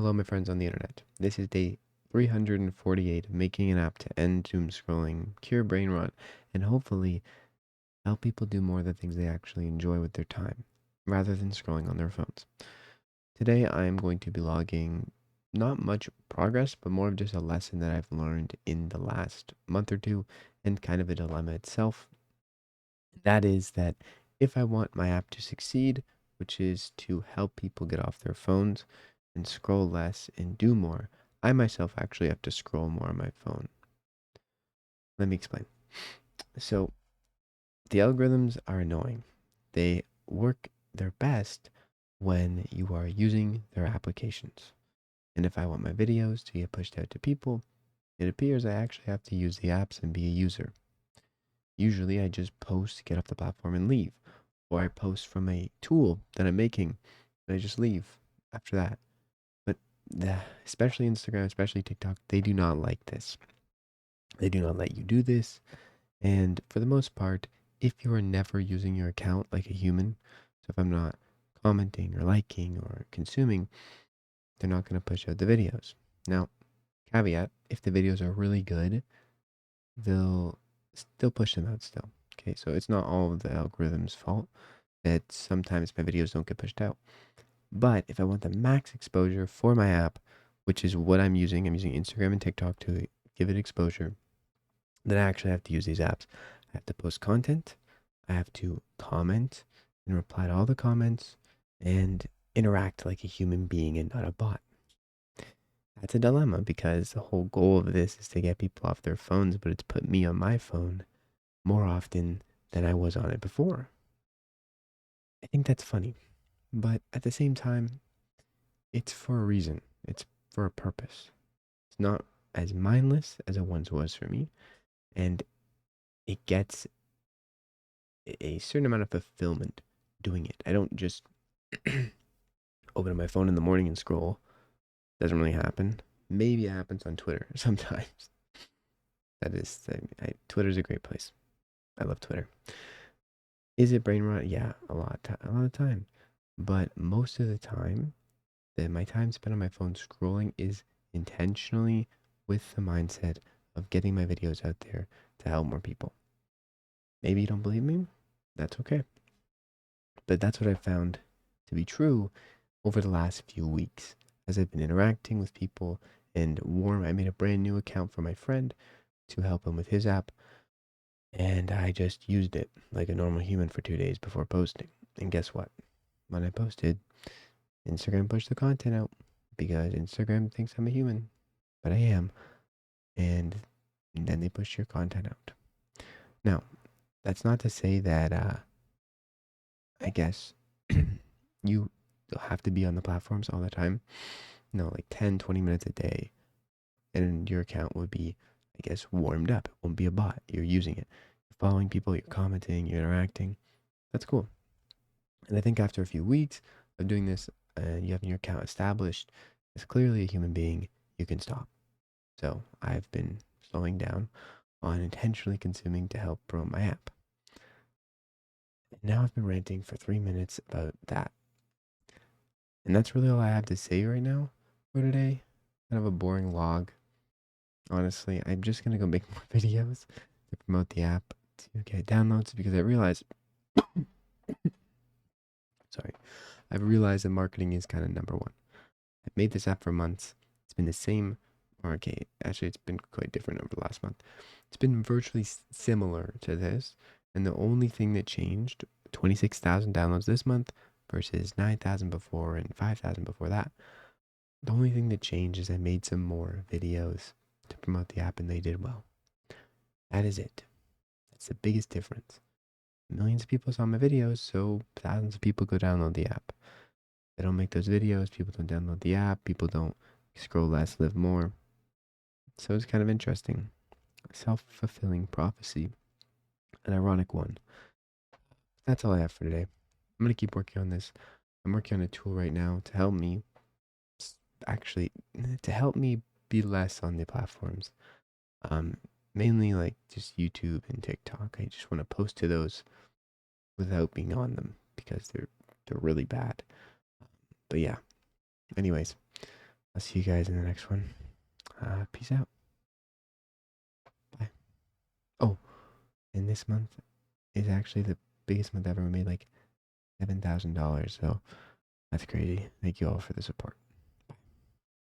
Hello, my friends on the internet. This is day 348 of making an app to end doom scrolling, cure brain rot, and hopefully help people do more of the things they actually enjoy with their time, rather than scrolling on their phones. Today, I am going to be logging not much progress, but more of just a lesson that I've learned in the last month or two, and kind of a dilemma itself. That is that if I want my app to succeed, which is to help people get off their phones and scroll less and do more, I myself actually have to scroll more on my phone. Let me explain. So, the algorithms are annoying. They work their best when you are using their applications. And if I want my videos to get pushed out to people, it appears I actually have to use the apps and be a user. Usually I just post, get off the platform and leave. Or I post from a tool that I'm making and I just leave after that. But especially Instagram, especially TikTok, they do not like this. They do not let you do this. And for the most part, if you are never using your account like a human, so if I'm not commenting or liking or consuming, they're not going to push out the videos. Now, caveat, if the videos are really good, they'll still push them out still. Okay, so it's not all of the algorithm's fault that sometimes my videos don't get pushed out. But if I want the max exposure for my app, which is what I'm using Instagram and TikTok to give it exposure, then I actually have to use these apps. I have to post content, I have to comment and reply to all the comments, and interact like a human being and not a bot. That's a dilemma because the whole goal of this is to get people off their phones, but it's put me on my phone more often than I was on it before. I think that's funny, but at the same time, it's for a reason. It's for a purpose. It's not as mindless as it once was for me, and it gets a certain amount of fulfillment doing it. I don't just open my phone in the morning and scroll. Doesn't really happen. Maybe it happens on Twitter sometimes. That is, Twitter's a great place. I love Twitter. Is it brain rot? Yeah, a lot of time. But most of the time, my time spent on my phone scrolling is intentionally with the mindset of getting my videos out there to help more people. Maybe you don't believe me? That's okay. But that's what I found to be true over the last few weeks as I've been interacting with people and I made a brand new account for my friend to help him with his app. And I just used it like a normal human for 2 days before posting. And guess what? When I posted, Instagram pushed the content out because Instagram thinks I'm a human, but I am. And then they push your content out. Now, that's not to say that I guess you have to be on the platforms all the time. No, like 10, 20 minutes a day. And your account would be, I guess, warmed up. It won't be a bot. You're using it. You're following people, you're commenting, you're interacting. That's cool. And I think after a few weeks of doing this and you having your account established as clearly a human being, you can stop. So I've been slowing down on intentionally consuming to help promote my app. And now I've been ranting for 3 minutes about that. And that's really all I have to say right now for today. Kind of a boring log. Honestly, I'm just going to go make more videos to promote the app to get downloads because I realized, sorry, I've realized that marketing is kind of number one. I've made this app for months. It's been the same, or okay, actually, it's been quite different over the last month. It's been virtually similar to this, and the only thing that changed, 26,000 downloads this month versus 9,000 before and 5,000 before that. The only thing that changed is I made some more videos to promote the app, and they did well. That is it. That's the biggest difference. Millions of people saw my videos, so thousands of people go download the app. They don't make those videos, people don't download the app, people don't scroll less, live more. So it's kind of interesting. Self-fulfilling prophecy. An ironic one. That's all I have for today. I'm going to keep working on this. I'm working on a tool right now to help me actually be less on the platforms. Mainly like just YouTube and TikTok. I just want to post to those without being on them because they're really bad. But yeah. Anyways, I'll see you guys in the next one. Peace out. Bye. Oh, and this month is actually the biggest month ever. We made like $7,000, so that's crazy. Thank you all for the support.